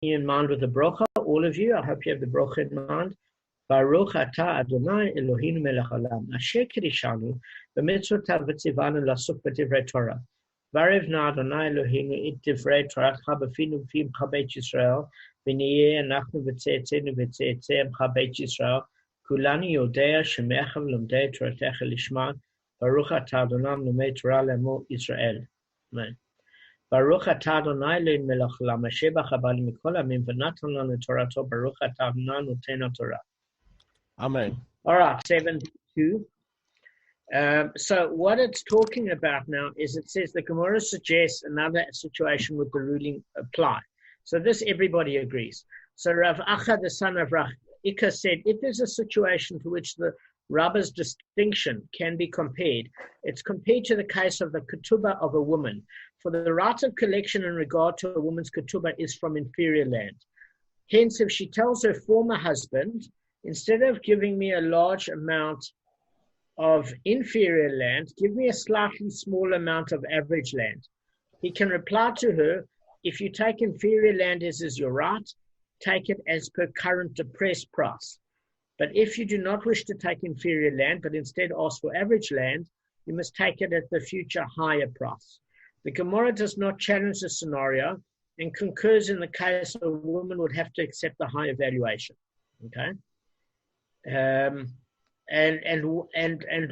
in mind with the brocha, all of you. I hope you have the brocha in mind. Baruch atah Adonai Eloheinu melech haolam, asher kirishanu b'mitzvotav v'tzivanu la'asok b'divrei Torah. Varevna Adonai Eloheinu et divrei Torah b'finu b'fimcha beit Yisrael, v'niyeh anachnu v'tze'etzenu v'tze'etzeimcha beit Yisrael, kulanu yodea shemecha v'lomdei toratecha lishma, Baruch atah Adonai lomei Torah le'amo Yisrael. Amen. Baruch atah Adonai Eloheinu melech haolam, asher b'chabad mikol amim v'natan lanu torato, Baruch atah Adonai noten Torah. Amen. All right, 72. So what it's talking about now is it says the Gemara suggests another situation with the ruling apply. So this everybody agrees. So Rav Acha, the son of Rav Ika, said if there's a situation to which the Rabba's distinction can be compared, it's compared to the case of the ketubah of a woman. For the right of collection in regard to a woman's ketubah is from inferior land. Hence, if she tells her former husband, instead of giving me a large amount of inferior land, give me a slightly small amount of average land, he can reply to her, if you take inferior land as is your right, take it as per current depressed price. But if you do not wish to take inferior land, but instead ask for average land, you must take it at the future higher price. The Gemara does not challenge the scenario and concurs in the case a woman would have to accept the higher valuation. Okay? And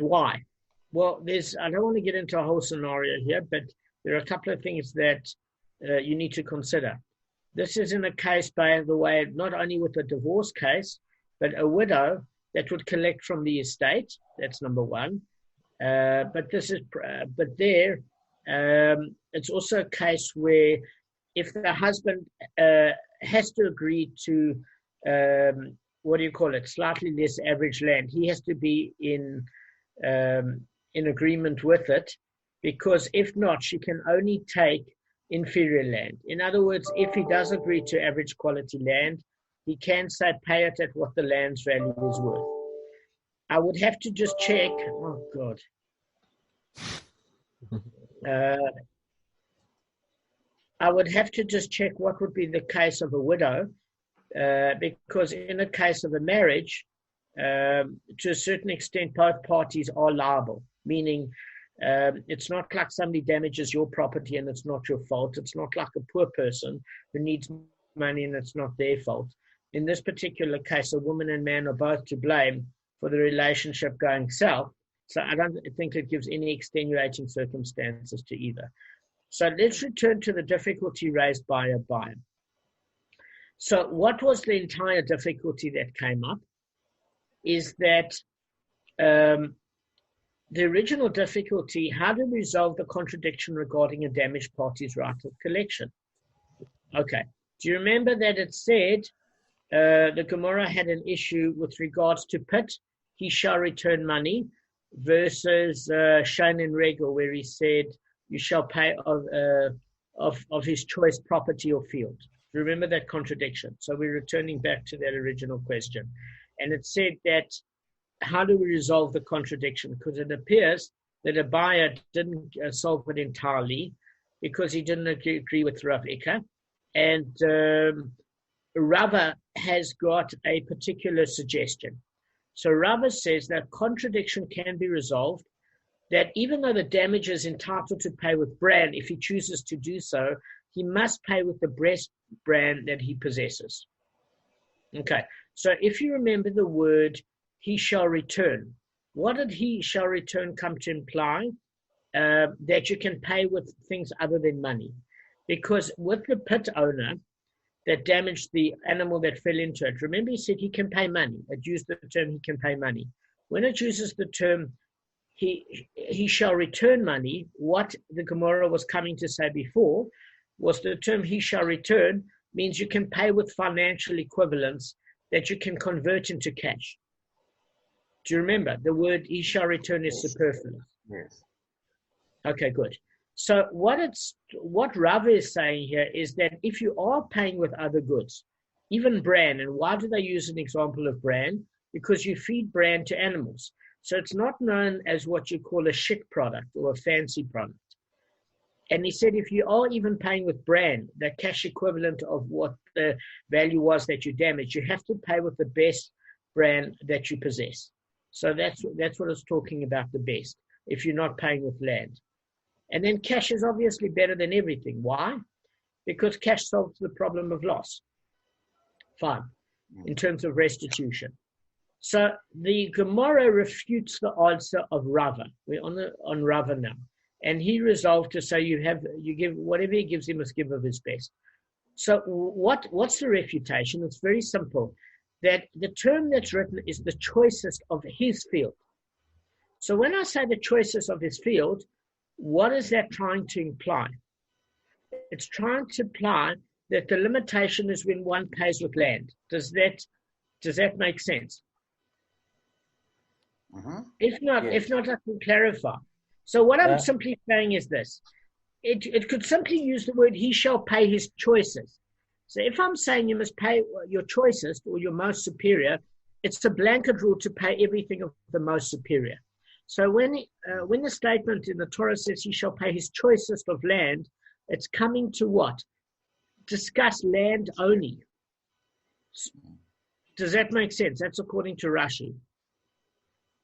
why? Well, I don't want to get into a whole scenario here, but there are a couple of things that you need to consider. This is in a case, by the way, not only with a divorce case, but a widow that would collect from the estate. That's number one. But it's also a case where if the husband has to agree to slightly less average land, he has to be in agreement with it, because if not, she can only take inferior land. In other words, if he does agree to average quality land, he can say pay it at what the land's value is worth. I would have to just check. Oh God. I would have to just check what would be the case of a widow. Because in a case of a marriage, to a certain extent, both parties are liable, meaning it's not like somebody damages your property and it's not your fault. It's not like a poor person who needs money and it's not their fault. In this particular case, a woman and man are both to blame for the relationship going south. So I don't think it gives any extenuating circumstances to either. So let's return to the difficulty raised by a buyer. So what was the entire difficulty that came up is that the original difficulty, how to resolve the contradiction regarding a damaged party's right of collection. Okay. Do you remember that it said the Gemara had an issue with regards to pit, he shall return money, versus Shane and Regel, where he said you shall pay of his choice property or field. Remember that contradiction. So we're returning back to that original question. And it said that, how do we resolve the contradiction? Because it appears that a buyer didn't solve it entirely because he didn't agree with Rav Ika. And Rava has got a particular suggestion. So Rava says that contradiction can be resolved, that even though the damage is entitled to pay with brand, if he chooses to do so, he must pay with the best brand that he possesses. Okay, so if you remember the word, he shall return. What did he shall return come to imply? That you can pay with things other than money. Because with the pit owner that damaged the animal that fell into it, remember he said he can pay money. It used the term he can pay money. When it uses the term he shall return money, what the Gemara was coming to say before was the term he shall return means you can pay with financial equivalents that you can convert into cash. Do you remember? The word he shall return is superfluous. Yes. Okay, good. So what Rava is saying here is that if you are paying with other goods, even bran, and why do they use an example of bran? Because you feed bran to animals. So it's not known as what you call a chic product or a fancy product. And he said, if you are even paying with brand, the cash equivalent of what the value was that you damaged, you have to pay with the best brand that you possess. So that's what it's talking about, the best, if you're not paying with land. And then cash is obviously better than everything. Why? Because cash solves the problem of loss. Fine. In terms of restitution. So the Gemara refutes the answer of Rava. We're on Rava now. And he resolved to say you give whatever he gives, he must give of his best. So what's the refutation? It's very simple. That the term that's written is the choicest of his field. So when I say the choicest of his field, what is that trying to imply? It's trying to imply that the limitation is when one pays with land. Does that make sense? Mm-hmm. If not, I can clarify. So what I'm simply saying is this. It could simply use the word, he shall pay his choices. So if I'm saying you must pay your choicest or your most superior, it's a blanket rule to pay everything of the most superior. So when the statement in the Torah says he shall pay his choicest of land, it's coming to what? Discuss land only. Does that make sense? That's according to Rashi.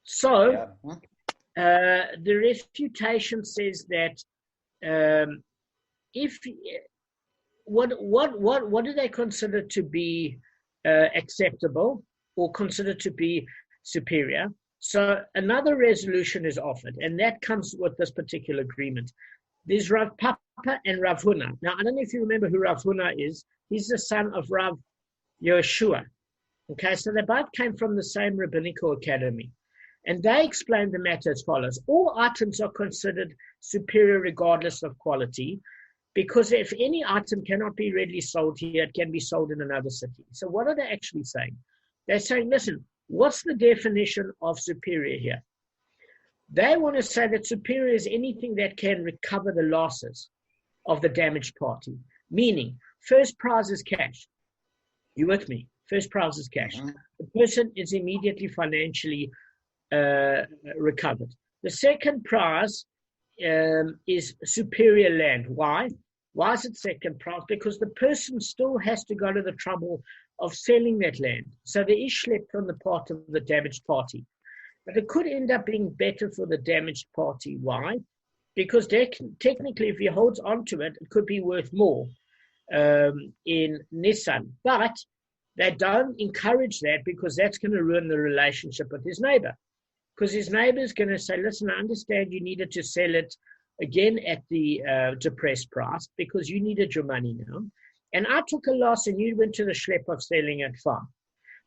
So the refutation says that what do they consider to be acceptable or consider to be superior? So another resolution is offered, and that comes with this particular agreement. There's Rav Papa and Rav Huna. Now, I don't know if you remember who Rav Huna is. He's the son of Rav Yeshua. Okay, so they both came from the same rabbinical academy. And they explained the matter as follows. All items are considered superior regardless of quality, because if any item cannot be readily sold here, it can be sold in another city. So what are they actually saying? They're saying, listen, what's the definition of superior here? They want to say that superior is anything that can recover the losses of the damaged party, meaning first prize is cash. You with me? First prize is cash. Mm-hmm. The person is immediately financially recovered. The second prize is superior land. Why? Why is it second prize? Because the person still has to go to the trouble of selling that land. So there is schlepped on the part of the damaged party. But it could end up being better for the damaged party. Why? Because technically, if he holds on to it, it could be worth more in Nissan. But they don't encourage that because that's going to ruin the relationship with his neighbor. Because his neighbor is going to say, listen, I understand you needed to sell it again at the depressed price because you needed your money now. And I took a loss and you went to the schlep of selling it fine.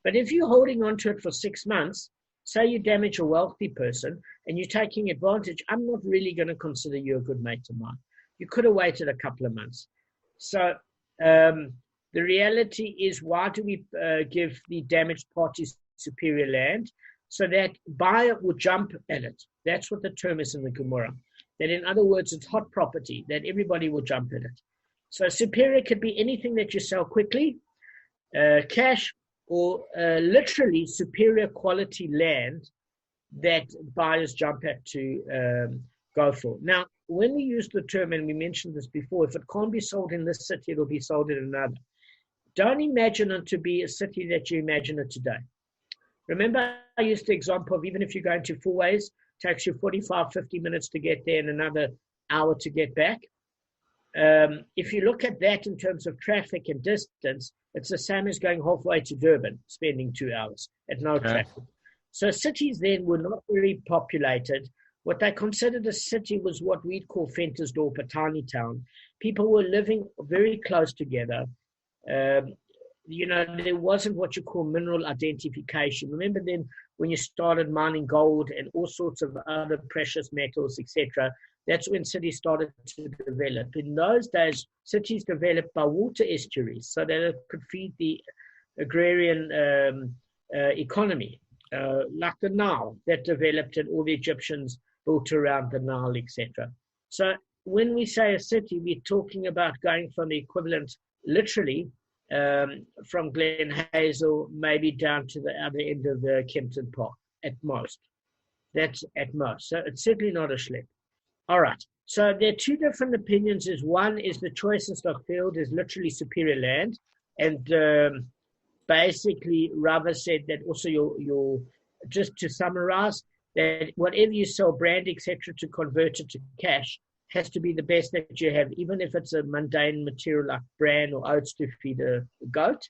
But if you're holding on to it for 6 months, say you damage a wealthy person and you're taking advantage, I'm not really going to consider you a good mate of mine. You could have waited a couple of months. So the reality is, why do we give the damaged parties superior land? So that buyer would jump at it. That's what the term is in the Gemara. That in other words, it's hot property, that everybody will jump at it. So superior could be anything that you sell quickly, cash, or literally superior quality land that buyers jump at to go for. Now, when we use the term, and we mentioned this before, if it can't be sold in this city, it'll be sold in another. Don't imagine it to be a city that you imagine it today. Remember, I used the example of even if you're going to four ways, it takes you 45, 50 minutes to get there and another hour to get back. If you look at that in terms of traffic and distance, it's the same as going halfway to Durban, spending 2 hours at no traffic. So cities then were not very populated. What they considered a city was what we'd call Ventersdorp, a tiny town. People were living very close together. There wasn't what you call mineral identification. Remember then when you started mining gold and all sorts of other precious metals, etc., that's when cities started to develop. In those days, cities developed by water estuaries so that it could feed the agrarian economy, like the Nile that developed and all the Egyptians built around the Nile, etc. So when we say a city, we're talking about going from the equivalent, literally, from Glen Hazel, maybe down to the other end of the Kempton Park, at most. That's at most. So it's certainly not a schlep. All right. So there are two different opinions. One is the choicest of field is literally superior land, and basically Rava said that also your just to summarize that whatever you sell, brand, etc., to convert it to cash has to be the best that you have, even if it's a mundane material like bran or oats to feed a goat.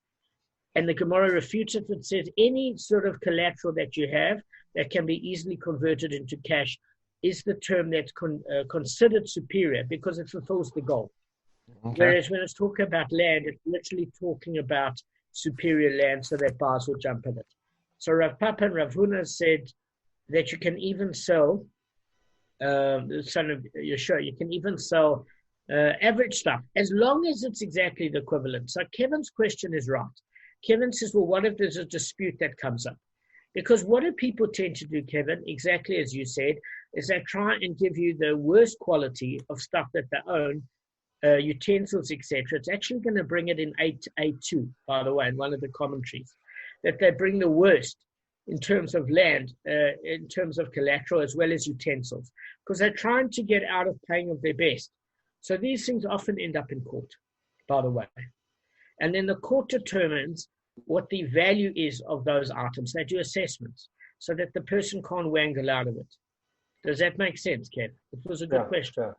And the Gemara refutes it. It says any sort of collateral that you have that can be easily converted into cash is the term that's considered superior because it fulfills the goal. Okay. Whereas when it's talking about land, it's literally talking about superior land so that buyers will jump at it. So Rav Papa and Rav Huna said that you can even sell, the son of Yeshua, you can even sell average stuff as long as it's exactly the equivalent. So Kevin's question is right. Kevin says, well, what if there's a dispute that comes up? Because what do people tend to do, Kevin, exactly as you said, is they try and give you the worst quality of stuff that they own, utensils, etc. It's actually going to bring it in 8A2, by the way, in one of the commentaries, that they bring the worst in terms of land, in terms of collateral, as well as utensils, because they're trying to get out of paying of their best. So these things often end up in court, by the way. And then the court determines what the value is of those items. They do assessments so that the person can't wangle out of it. Does that make sense, Kev? It was a good question. Sure.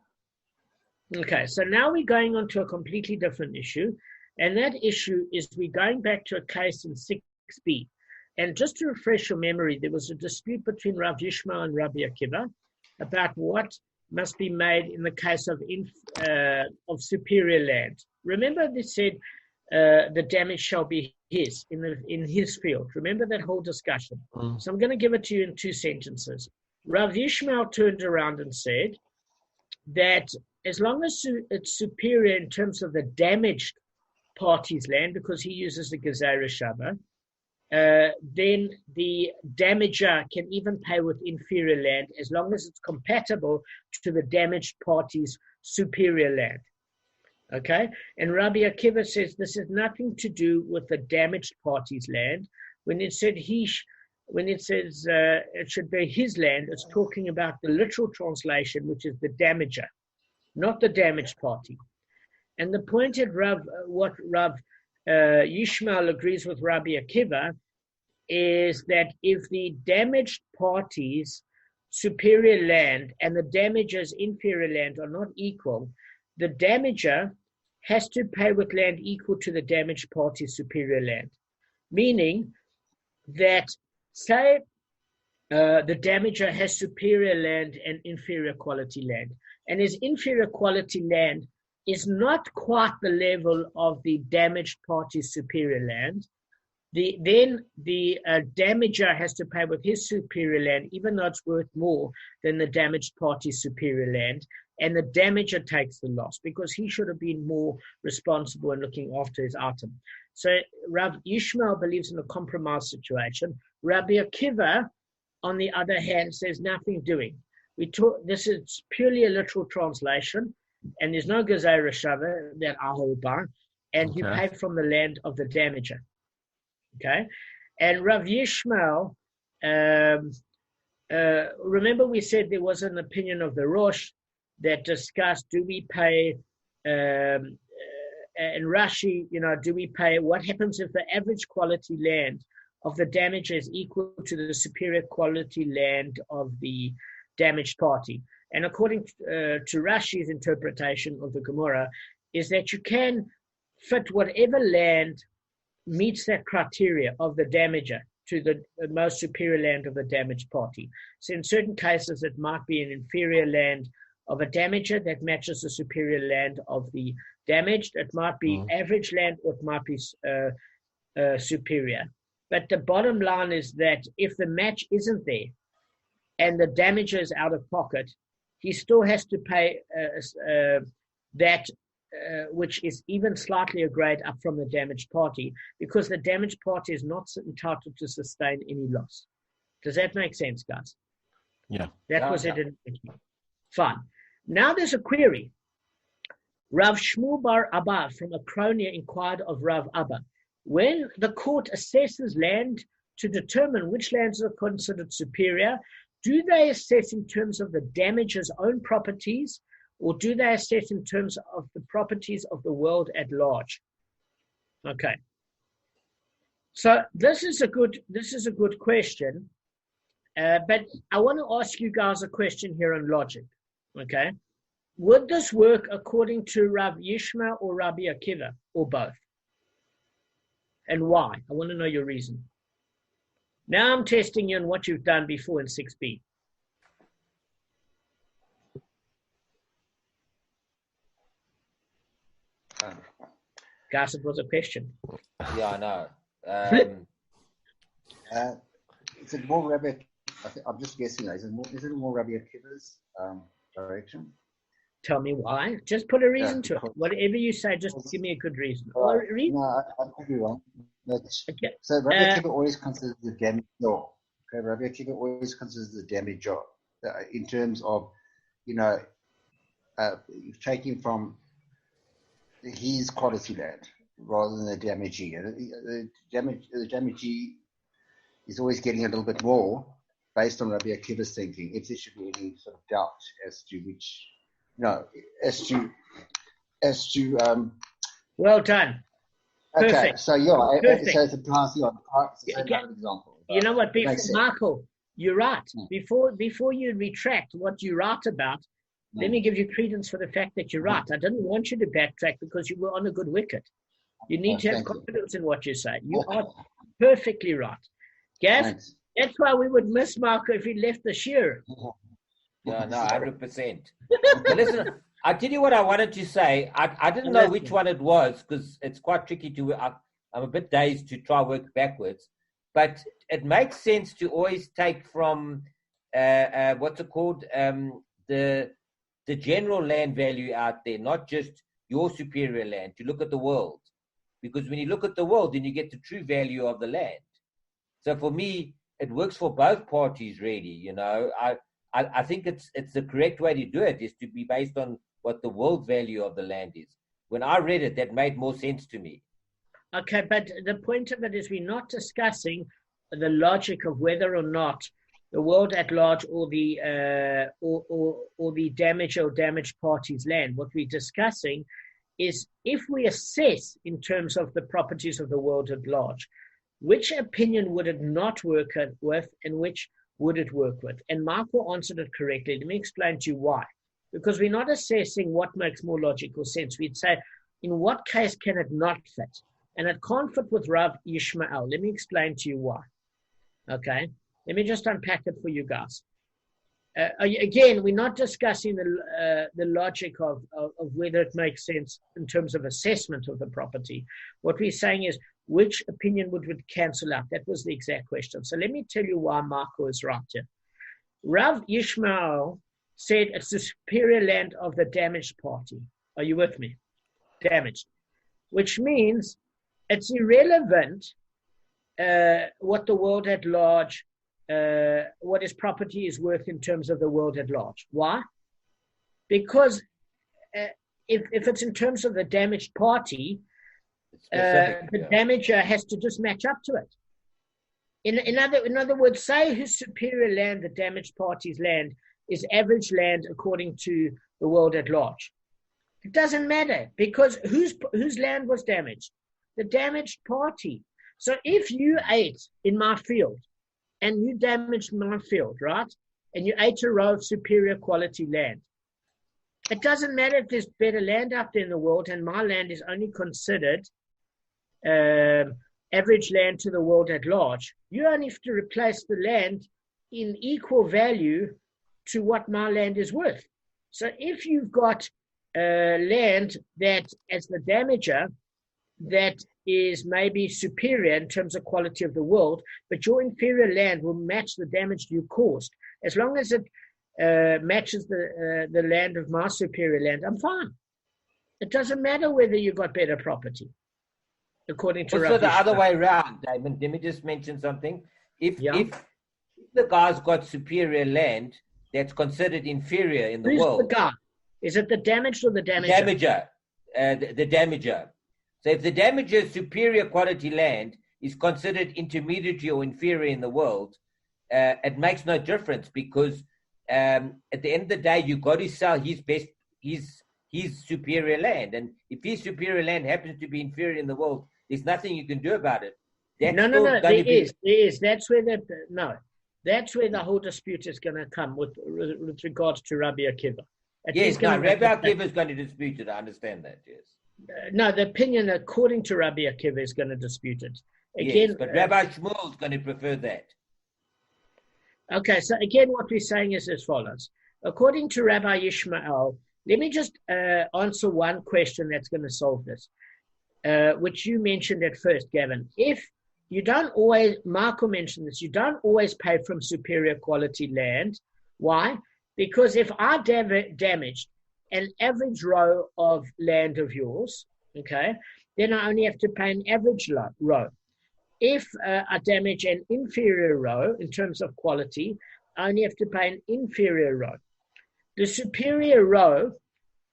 Okay, so now we're going on to a completely different issue. And that issue is we're going back to a case in 6b. And just to refresh your memory, there was a dispute between Rav Yishmael and Rabbi Akiva about what must be made in the case of superior land. Remember they said the damage shall be his, in his field. Remember that whole discussion. So I'm going to give it to you in 2 sentences. Rav Yishmael turned around and said that as long as it's superior in terms of the damaged party's land, because he uses the Gezerah Shava, then the damager can even pay with inferior land as long as it's compatible to the damaged party's superior land. Okay? And Rabbi Akiva says this has nothing to do with the damaged party's land. When it says it should be his land, it's talking about the literal translation, which is the damager, not the damaged party. And the point at what Rav Yishmael agrees with Rabbi Akiva is that if the damaged party's superior land and the damager's inferior land are not equal, the damager has to pay with land equal to the damaged party's superior land. Meaning that, say, the damager has superior land and inferior quality land, and his inferior quality land is not quite the level of the damaged party's superior land, then the damager has to pay with his superior land, even though it's worth more than the damaged party's superior land, and the damager takes the loss because he should have been more responsible in looking after his item. So Rav Yishmael believes in a compromise situation. Rabbi Akiva, on the other hand, says nothing doing. This is purely a literal translation, and there's no Gezerah Shava that I hold by, and you pay from the land of the damager. Okay? And Rav Yishmael, remember we said there was an opinion of the Rosh that discussed, do we pay, and Rashi, do we pay, what happens if the average quality land of the damager is equal to the superior quality land of the damaged party? And according to Rashi's interpretation of the Gemara, is that you can fit whatever land meets that criteria of the damager to the most superior land of the damaged party. So in certain cases, it might be an inferior land of a damager that matches the superior land of the damaged. It might be average land, or it might be superior. But the bottom line is that if the match isn't there and the damager is out of pocket, he still has to pay that which is even slightly a grade up from the damaged party, because the damaged party is not entitled to sustain any loss. Does that make sense, guys? Yeah. That was it. Fine. Now there's a query. Rav Shmuel bar Abba from Akronia inquired of Rav Abba, when the court assesses land to determine which lands are considered superior, do they assess in terms of the damager's own properties, or do they assess in terms of the properties of the world at large? Okay. So this is a good question, but I want to ask you guys a question here on logic. Okay, would this work according to Rav Yishma or Rabbi Akiva, or both? And why? I want to know your reason. Now I'm testing you on what you've done before in 6b. Guys, it was a question. Yeah, I know. Is it more Rabbi? I'm just guessing. Is it more Rabbi Akiva's direction? Tell me why. Just put a reason to it. Whatever you say, just give me a good reason. No, I could be wrong. Okay. So Rabbi Akiva always considers the damage law. Okay, Rabbi Akiva always considers the damage job in terms of, taking from his quality land rather than the damagee. The damagee is always getting a little bit more based on Rabbi Akiva's thinking, if there should be any sort of doubt as to which, well done. Okay, Perfect. so Perfect. so it's a class, it's an example. You know what, Michael, you're right. Yeah. Before you retract what you write about, let me give you credence for the fact that you're right. I didn't want you to backtrack because you were on a good wicket. You need to have confidence in what you say. You are perfectly right. Gav, that's why we would miss Marco if he left the shear. No, 100%. But listen, I tell you what I wanted to say. I didn't know which one it was because it's quite tricky to. I'm a bit dazed to try work backwards, but it makes sense to always take from what's it called, the general land value out there, not just your superior land. To look at the world, because when you look at the world, then you get the true value of the land. So for me, it works for both parties, really. I think it's the correct way to do it is to be based on what the world value of the land is. When I read it, that made more sense to me. Okay, but the point of it is we're not discussing the logic of whether or not the world at large or the damaged or damaged party's land. What we're discussing is if we assess in terms of the properties of the world at large, which opinion would it not work with and which would it work with? And Marco answered it correctly. Let me explain to you why. Because we're not assessing what makes more logical sense. We'd say, in what case can it not fit? And it can't fit with Rav Yishmael. Let me explain to you why. Okay? Let me just unpack it for you guys. Again, we're not discussing the logic of whether it makes sense in terms of assessment of the property. What we're saying is, which opinion would cancel out? That was the exact question. So let me tell you why Marco is right here. Rav Yishmael said it's the superior land of the damaged party. Are you with me? Damaged. Which means it's irrelevant what the world at large, what his property is worth in terms of the world at large. Why? Because if it's in terms of the damaged party, the damager has to just match up to it. In other words, say whose superior land, the damaged party's land, is average land according to the world at large. It doesn't matter because whose land was damaged? The damaged party. So if you ate in my field and you damaged my field, right? And you ate a row of superior quality land. It doesn't matter if there's better land out there in the world and my land is only considered average land to the world at large. You only have to replace the land in equal value to what my land is worth. So if you've got land that, as the damager, that is maybe superior in terms of quality of the world, but your inferior land will match the damage you caused. As long as it matches the land of my superior land, I'm fine. It doesn't matter whether you got better property. According to also the other way around, Damon, let me just mention something. If the guy's got superior land that's considered inferior in the world. Who's the guy? Is it the damaged or the damager? The damager. So if the damager's superior quality land is considered intermediary or inferior in the world, it makes no difference because at the end of the day, you got to sell his superior land, and if his superior land happens to be inferior in the world, there's nothing you can do about it. No. There is. That's where that's where the whole dispute is going to come with regards to Rabbi Akiva. Yes, Rabbi Akiva is going to dispute it. I understand that. Yes. No, the opinion according to Rabbi Akiva is going to dispute it. Again, yes, but Rabbi Shmuel is going to prefer that. Okay, so again, what we're saying is as follows. According to Rabbi Yishmael, let me just answer one question that's going to solve this, which you mentioned at first, Gavin. If you don't always, Marco mentioned this, you don't always pay from superior quality land. Why? Because if I damaged an average row of land of yours, okay, then I only have to pay an average row. If I damage an inferior row in terms of quality, I only have to pay an inferior row. The superior row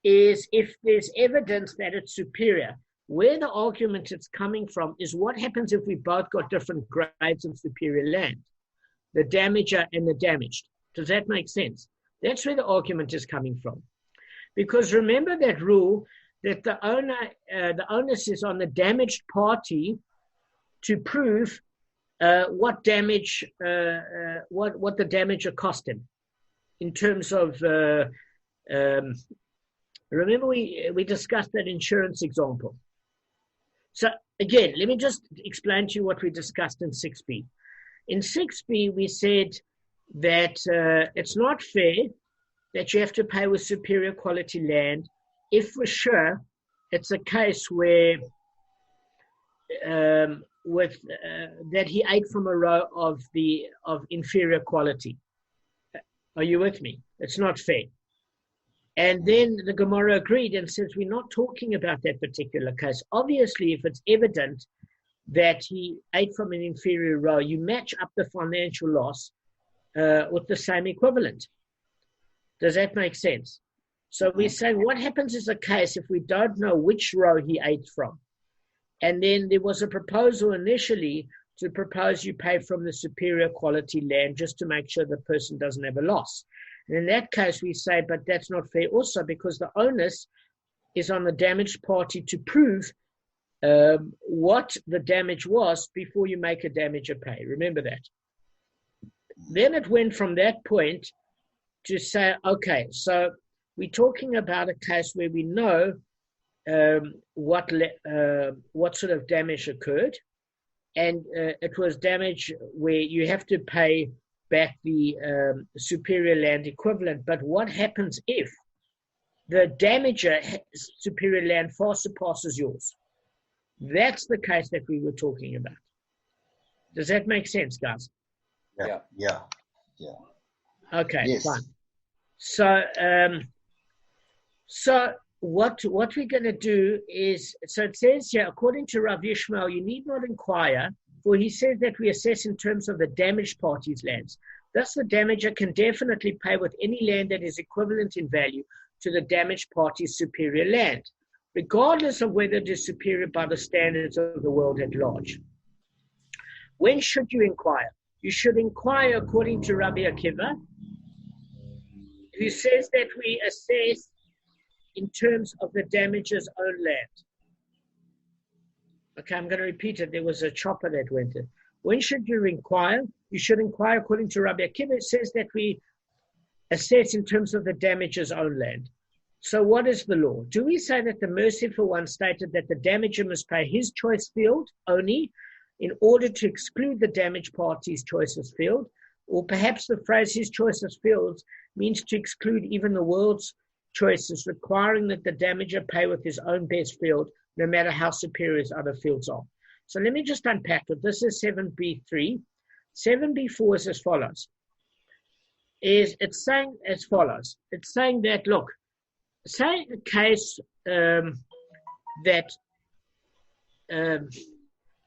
is if there's evidence that it's superior. Where the argument is coming from is what happens if we both got different grades of superior land, the damager and the damaged. Does that make sense? That's where the argument is coming from. Because remember that rule that the onus is on the damaged party to prove what damage, what the damager cost him in terms of. Remember we discussed that insurance example. So again, let me just explain to you what we discussed in 6b. In 6b, we said that it's not fair that you have to pay with superior quality land if for sure it's a case where that he ate from a row of inferior quality. Are you with me? It's not fair. And then the Gemara agreed and says we're not talking about that particular case. Obviously, if it's evident that he ate from an inferior row, you match up the financial loss with the same equivalent. Does that make sense? So we say what happens is a case if we don't know which row he ate from. And then there was a proposal initially to propose you pay from the superior quality land just to make sure the person doesn't have a loss. And in that case, we say, but that's not fair also because the onus is on the damaged party to prove what the damage was before you make a damager pay. Remember that. Then it went from that point to say, okay, so we're talking about a case where we know what sort of damage occurred, and it was damage where you have to pay back the superior land equivalent. But what happens if the damager superior land far surpasses yours? That's the case that we were talking about. Does that make sense, guys? Yeah. Okay, yes. Fine. So what we're going to do is, so it says here, according to Rav Yishmael, you need not inquire, for he says that we assess in terms of the damaged party's lands. Thus, the damager can definitely pay with any land that is equivalent in value to the damaged party's superior land, regardless of whether it is superior by the standards of the world at large. When should you inquire? You should inquire according to Rabbi Akiva, who says that we assess in terms of the damager's own land. Okay, I'm going to repeat it. There was a chopper that went in. When should you inquire? You should inquire according to Rabbi Akiva. It says that we assess in terms of the damager's own land. So what is the law? Do we say that the merciful one stated that the damager must pay his choice field only in order to exclude the damaged party's choices field? Or perhaps the phrase his choices fields means to exclude even the world's choices, requiring that the damager pay with his own best field, no matter how superior his other fields are. So let me just unpack it. This is 7b3. 7b4 is as follows. It's saying as follows. It's saying that, look, say a case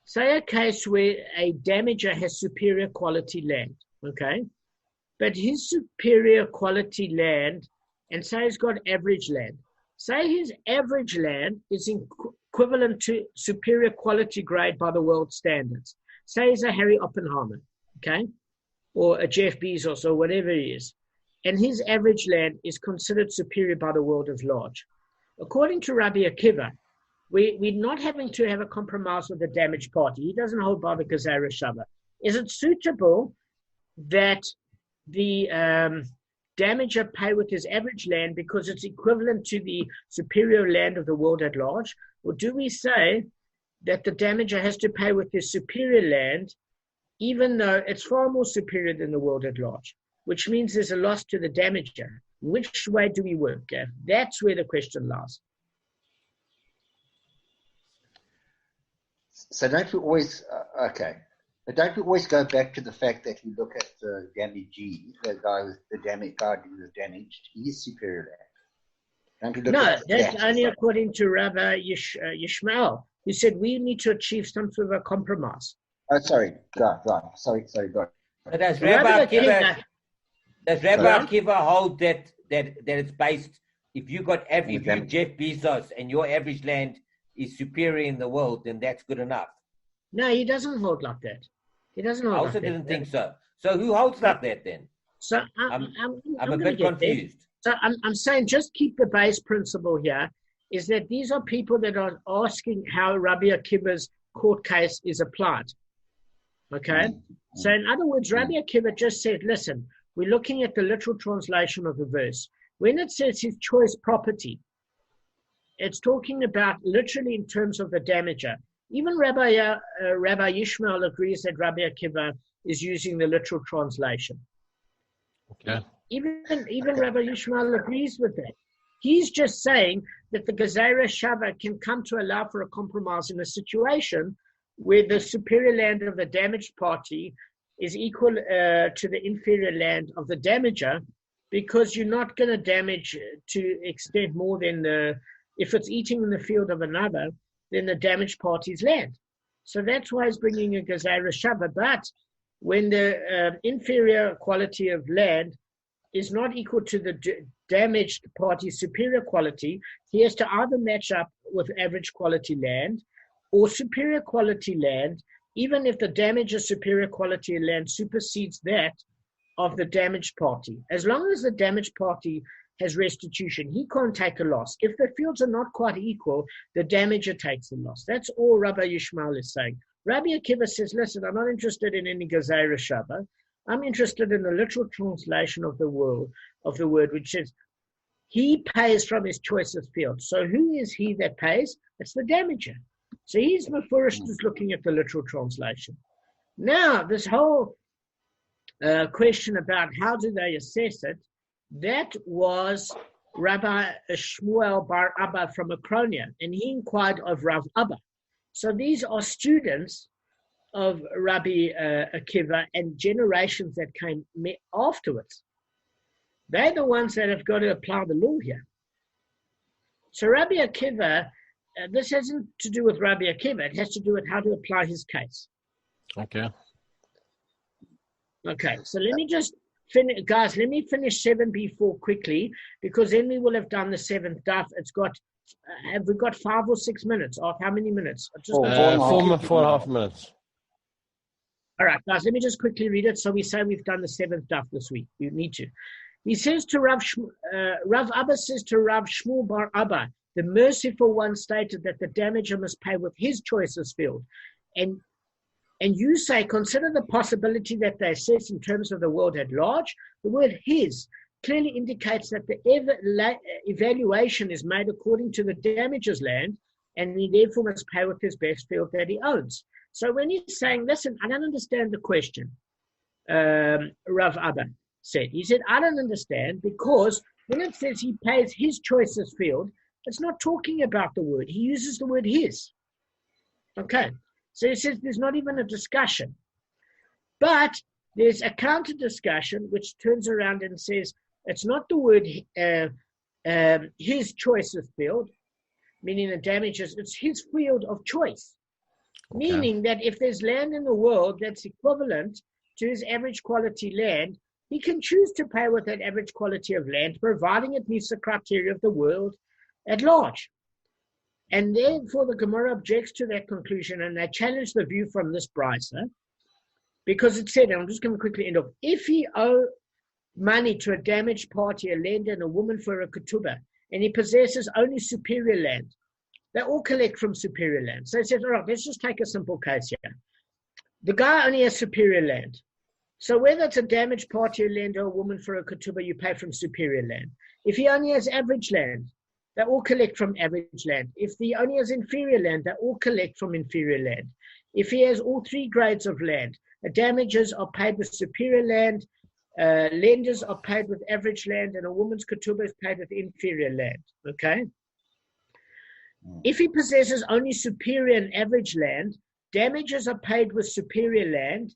say a case where a damager has superior quality land, okay? But his superior quality land, and say he's got average land. Say his average land is equivalent to superior quality grade by the world standards. Say he's a Harry Oppenheimer, okay? or a Jeff Bezos or whatever he is, and his average land is considered superior by the world at large. According to Rabbi Akiva, we're not having to have a compromise with the damaged party. He doesn't hold by the Gezerah Shava. Is it suitable that the damager pay with his average land because it's equivalent to the superior land of the world at large? Or do we say that the damager has to pay with his superior land, even though it's far more superior than the world at large, which means there's a loss to the damager? Which way do we work? That's where the question lies. So don't we always, but don't we always go back to the fact that we look at the damagee, the guy who was damaged, he's superior land. Don't we look No, that's only according to Rabbi Yishmael, who said we need to achieve some sort of a compromise. Oh, sorry, God. Sorry, God. But does Rabbi Akiva hold that it's based, if you Jeff Bezos and your average land is superior in the world, then that's good enough? No, he doesn't hold like that. He doesn't hold I also didn't think so. So who holds like that then? So I'm a bit confused. So I'm saying just keep the base principle here, is that these are people that are asking how Rabbi Akiva's court case is applied. Okay? So in other words, Rabbi Akiva just said, listen, we're looking at the literal translation of the verse. When it says his choice property, it's talking about literally in terms of the damager. Even Rabbi Yishmael agrees that Rabbi Akiva is using the literal translation. Okay. Even Rabbi Yishmael agrees with that. He's just saying that the Gezerah Shava can come to allow for a compromise in a situation where the superior land of the damaged party is equal to the inferior land of the damager, because you're not going to damage to extent more than if it's eating in the field of another, then the damaged party's land. So that's why he's bringing a Gezerah Shava. But when the inferior quality of land is not equal to the damaged party's superior quality, he has to either match up with average quality land or superior quality land, even if the damager's superior quality land supersedes that of the damaged party. As long as the damaged party has restitution, he can't take a loss. If the fields are not quite equal, the damager takes the loss. That's all Rabbi Yishmael is saying. Rabbi Akiva says, listen, I'm not interested in any Gezerah Shava. I'm interested in the literal translation of the word, which says, he pays from his choicest field. So who is he that pays? It's the damager. So he's Mefurish is looking at the literal translation. Now, this whole question about how do they assess it, that was Rabbi Shmuel Bar Abba from Akronia, and he inquired of Rav Abba. So these are students of Rabbi Akiva and generations that came afterwards. They're the ones that have got to apply the law here. So Rabbi Akiva, this hasn't to do with Rabbi Akiva. It has to do with how to apply his case. Okay. Okay, so let me just finish, guys, let me finish 7b4 quickly, because then we will have done the seventh daf. It's got, have we got 5 or 6 minutes? Or how many minutes? Four and a half minutes. All right, guys, let me just quickly read it. So we say we've done the seventh daf this week. We need to. He says to Rav Abba says to Rav Shmuel Bar Abba, the merciful one stated that the damager must pay with his choicest field. And you say, consider the possibility that they assess in terms of the world at large. The word his clearly indicates that the evaluation is made according to the damager's land, and he therefore must pay with his best field that he owns. So when he's saying, listen, I don't understand the question, Rav Abba said. He said, I don't understand, because when it says he pays his choicest field, it's not talking about the word. He uses the word his. Okay. So he says there's not even a discussion. But there's a counter discussion which turns around and says it's not the word his choicest field, meaning the damages, it's his field of choice. Okay. Meaning that if there's land in the world that's equivalent to his average quality land, he can choose to pay with that average quality of land, providing it meets the criteria of the world at large. And therefore the Gemara objects to that conclusion, and they challenge the view from this brisa Because it said, and I'm just going to quickly end off, if he owe money to a damaged party, a lender, and a woman for a ketubah, and he possesses only superior land, they all collect from superior land. So it says, all right, let's just take a simple case here. The guy only has superior land. So whether it's a damaged party, a lender, or a woman for a ketubah, you pay from superior land. If he only has average land, they all collect from average land. If he only has inferior land, they all collect from inferior land. If he has all three grades of land, the damages are paid with superior land, lenders are paid with average land, and a woman's ketubah is paid with inferior land. Okay? If he possesses only superior and average land, damages are paid with superior land,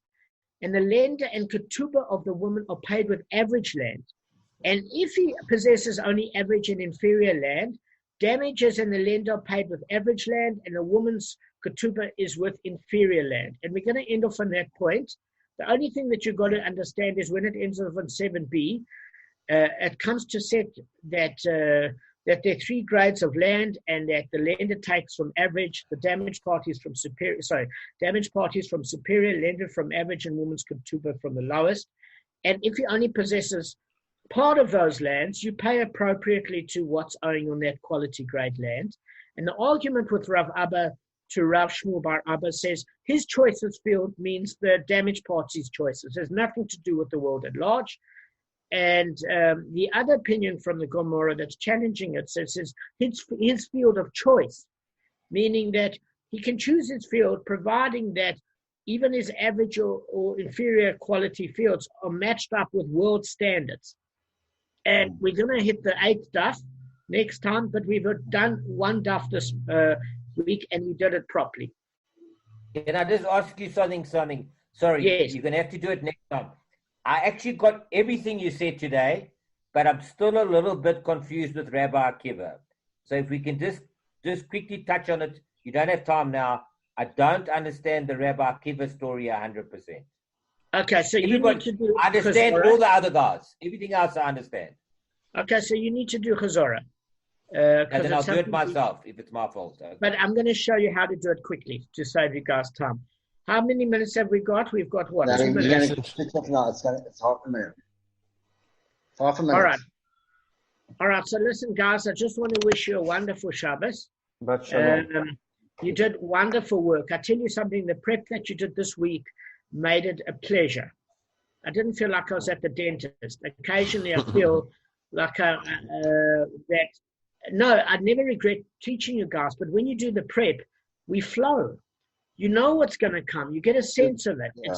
and the lender and ketubah of the woman are paid with average land. And if he possesses only average and inferior land, damages and the lender are paid with average land, and the woman's ketubah is with inferior land. And we're going to end off on that point. The only thing that you've got to understand is when it ends off on 7b, it comes to set that that there are three grades of land, and that the lender takes from average, the damaged parties from superior, damaged parties from superior, lender from average, and woman's ketubah from the lowest. And if he only possesses part of those lands, you pay appropriately to what's owing on that quality grade land. And the argument with Rav Abba to Rav Shmuel Bar Abba says his choices field means the damaged party's choices. It has nothing to do with the world at large. And the other opinion from the Gemara that's challenging it says his field of choice, meaning that he can choose his field providing that even his average or inferior quality fields are matched up with world standards. And we're going to hit the 8th daf next time, but we've done one daf this week, and we did it properly. Can I just ask you something? Sorry, yes. You're going to have to do it next time. I actually got everything you said today, but I'm still a little bit confused with Rabbi Akiva. So if we can just quickly touch on it. You don't have time now. I don't understand the Rabbi Akiva story 100%. Okay, so you need to do... I understand Chazorah. all the other guys. Everything else I understand. Okay, so you need to do Chazorah. And then I'll do it myself if it's my fault. Okay. But I'm going to show you how to do it quickly to save you guys time. How many minutes have we got? We've got what? 2 minutes. It's half a minute. It's half a minute. All right. So listen, guys, I just want to wish you a wonderful Shabbos. You did wonderful work. I tell you something, the prep that you did this week made it a pleasure. I didn't feel like I was at the dentist. Occasionally I feel like I never regret teaching you guys, but when you do the prep, we flow. You know what's going to come. You get a sense of it. Yeah.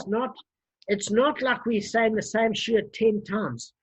It's not like we're saying the same shit 10 times.